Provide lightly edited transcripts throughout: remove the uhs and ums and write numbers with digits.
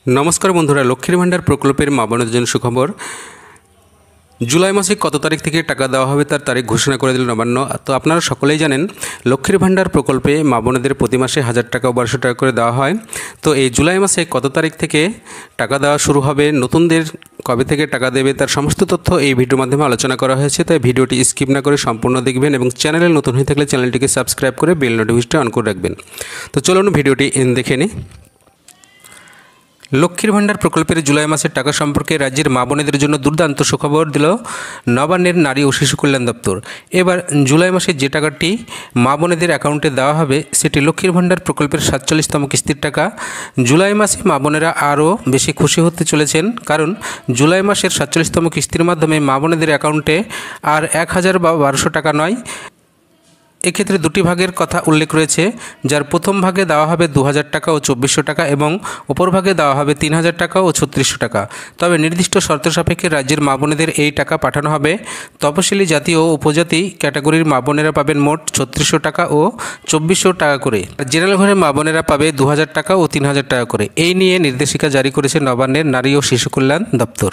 নমস্কার বন্ধুরা, লক্ষ্মীর ভাণ্ডার প্রকল্পের মা বোনদের জন্য সুখবর। জুলাই মাসে কত তারিখ থেকে টাকা দেওয়া হবে তার তারিখ ঘোষণা করে দিল নবান্ন। তো আপনারা সকলেই জানেন লক্ষ্মীর ভাণ্ডার প্রকল্পে মা বোনদের প্রতি মাসে 1000 টাকা ও 1200 টাকা করে দেওয়া হয়। তো এই জুলাই মাসে কত তারিখ থেকে টাকা দেওয়া শুরু হবে, নতুনদের কবে থেকে টাকা দেবে, তার সমস্ত তথ্য এই ভিডিওর মাধ্যমে আলোচনা করা হয়েছে। তাই ভিডিওটি স্কিপ না করে সম্পূর্ণ দেখবেন এবং চ্যানেলে নতুন হয়ে থাকলে চ্যানেলটিকে সাবস্ক্রাইব করে বেল নোটিফিকেশনটি অন করে রাখবেন। তো চলুন ভিডিওটি দেখে নিই। লক্ষ্মীর ভাণ্ডার প্রকল্পের জুলাই মাসের টাকা সম্পর্কে রাজ্যের মা বোনেদের জন্য দুর্দান্ত সুখবর দিল নবান্নের নারী ও শিশু কল্যাণ দপ্তর। এবার জুলাই মাসে যে টাকাটি মা বোনেদের অ্যাকাউন্টে দেওয়া হবে সেটি লক্ষ্মীর ভাণ্ডার প্রকল্পের 47তম কিস্তির টাকা। জুলাই মাসে মা বোনেরা আরও বেশি খুশি হতে চলেছেন, কারণ জুলাই মাসের 47তম কিস্তির মাধ্যমে মা বোনেদের অ্যাকাউন্টে আর 1000 বা 1200 টাকা নয়, এক্ষেত্রে দুটি ভাগের কথা উল্লেখ রয়েছে, যার প্রথম ভাগে দেওয়া হবে 2000 টাকা ও 2400 টাকা এবং অপর ভাগে দেওয়া হবে 3000 টাকা ও 3600 টাকা। তবে নির্দিষ্ট শর্ত সাপেক্ষে রাজ্যের মা বোনেদের এই টাকা পাঠানো হবে। তপশিলি জাতি ও উপজাতি ক্যাটাগরির মা বোনেরা পাবেন মোট 3600 টাকা ও 2400 টাকা করে। জেনারেল ঘরের মা বোনেরা পাবে 2000 টাকা ও 3000 টাকা করে। এই নিয়ে নির্দেশিকা জারি করেছে নবান্নের নারী ও শিশু কল্যাণ দপ্তর।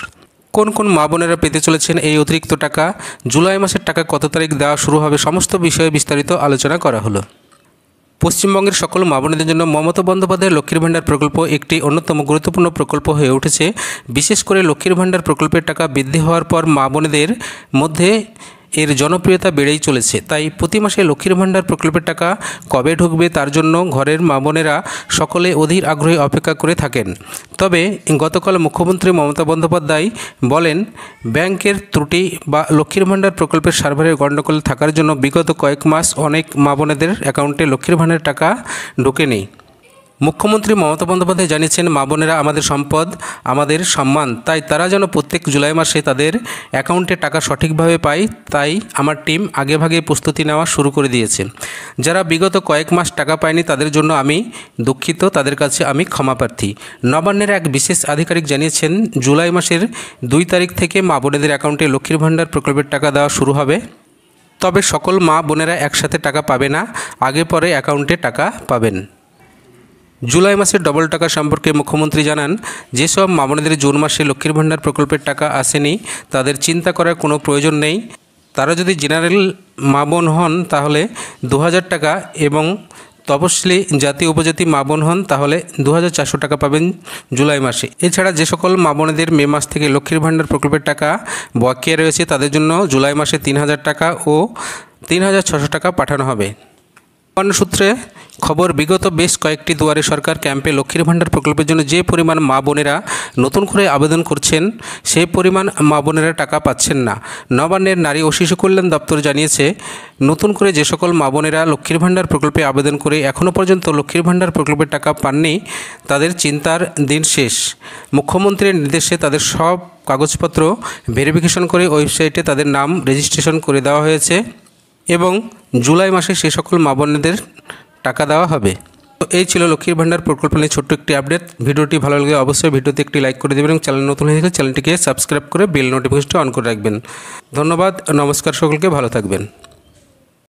কোন কোন মা বোনেরা পেতে চলেছেন এই অতিরিক্ত টাকা, জুলাই মাসের টাকা কত তারিখ দেওয়া শুরু হবে, সমস্ত বিষয়ে বিস্তারিত আলোচনা করা হলো। পশ্চিমবঙ্গের সকল মা বোনেদের জন্য মমতা বন্দ্যোপাধ্যায়ের লক্ষ্মীর ভাণ্ডার প্রকল্প একটি অন্যতম গুরুত্বপূর্ণ প্রকল্প হয়ে উঠেছে। বিশেষ করে লক্ষ্মীর ভাণ্ডার প্রকল্পের টাকা বৃদ্ধি হওয়ার পর মা বোনেদের মধ্যে এর জনপ্রিয়তা বেড়েই চলেছে। তাই প্রতি মাসে লক্ষ্মীর ভাণ্ডার প্রকল্পের টাকা কবে ঢুকবে তার জন্য ঘরের মা বোনেরা সকলে অধীর আগ্রহে অপেক্ষা করে থাকেন। তবে গতকাল মুখ্যমন্ত্রী মমতা বন্দ্যোপাধ্যায় বলেন, ব্যাংকের ত্রুটি বা লক্ষ্মীর ভাণ্ডার প্রকল্পের সার্ভারের গণ্ডগোল থাকার জন্য বিগত কয়েক মাস অনেক মা বোনেদের অ্যাকাউন্টে লক্ষ্মীর ভাণ্ডারের টাকা ঢোকেনি। মুখ্যমন্ত্রী মমতা বন্দ্যোপাধ্যায় জানিয়েছেন, মা বোনেরা আমাদের সম্পদ, আমাদের সম্মান, তাই তারা যেন প্রত্যেক জুলাই মাসে তাদের অ্যাকাউন্টে টাকা সঠিকভাবে পায়। তাই আমার টিম আগেভাগে প্রস্তুতি নেওয়া শুরু করে দিয়েছে। যারা বিগত কয়েক মাস টাকা পায়নি তাদের জন্য আমি দুঃখিত, তাদের কাছে আমি ক্ষমাপ্রার্থী। নবান্নের এক বিশেষ আধিকারিক জানিয়েছেন, জুলাই মাসের 2 তারিখ থেকে মা বোনেদের অ্যাকাউন্টে লক্ষ্মীর ভাণ্ডার প্রকল্পের টাকা দেওয়া শুরু হবে। তবে সকল মা বোনেরা একসাথে টাকা পাবে না, আগে পরে অ্যাকাউন্টে টাকা পাবেন। জুলাই মাসের ডবল টাকা সম্পর্কে মুখ্যমন্ত্রী জানান, যেসব মা বোনেদের জুন মাসে লক্ষ্মীর ভাণ্ডার প্রকল্পের টাকা আসেনি তাদের চিন্তা করার কোনো প্রয়োজন নেই। তারা যদি জেনারেল মা বোন হন তাহলে 2000 টাকা এবং তপশিলি জাতি উপজাতি মা বোন হন তাহলে 2400 টাকা পাবেন জুলাই মাসে। এছাড়া যে সকল মা বোনেদের মে মাস থেকে লক্ষ্মীর ভাণ্ডার প্রকল্পের টাকা বকেয়া রয়েছে তাদের জন্য জুলাই মাসে 3000 টাকা ও 3600 টাকা পাঠানো হবে। অন্য সূত্রে খবর, বিগত বেশ কয়েকটি দুয়ারে সরকার ক্যাম্পে লক্ষ্মীর ভাণ্ডার প্রকল্পের জন্য যে পরিমাণ মা বোনেরা নতুন করে আবেদন করছেন সেই পরিমাণ মা বোনেরা টাকা পাচ্ছেন না। নবান্নের নারী ও শিশু কল্যাণ দপ্তর জানিয়েছে, নতুন করে যে সকল মা বোনেরা লক্ষ্মীর ভাণ্ডার প্রকল্পে আবেদন করে এখনও পর্যন্ত লক্ষ্মীর ভাণ্ডার প্রকল্পের টাকা পাননি তাদের চিন্তার দিন শেষ। মুখ্যমন্ত্রীর নির্দেশে তাদের সব কাগজপত্র ভেরিফিকেশন করে ওয়েবসাইটে তাদের নাম রেজিস্ট্রেশন করে দেওয়া হয়েছে এবং জুলাই মাসে সে সকল মা বোনেদের টাকা দেওয়া হবে। তো এই ছিল লক্ষ্মীর ভাণ্ডার প্রকল্প নিয়ে ছোট্ট একটি আপডেট। ভিডিওটি ভালো লাগলে অবশ্যই ভিডিওতে একটি লাইক করে দেবেন এবং চ্যানেল নতুন হয়ে থাকলে চ্যানেলটিকে সাবস্ক্রাইব করে বেল নোটিফিকেশনটি অন করে রাখবেন। ধন্যবাদ, নমস্কার, সকলকে ভালো থাকবেন।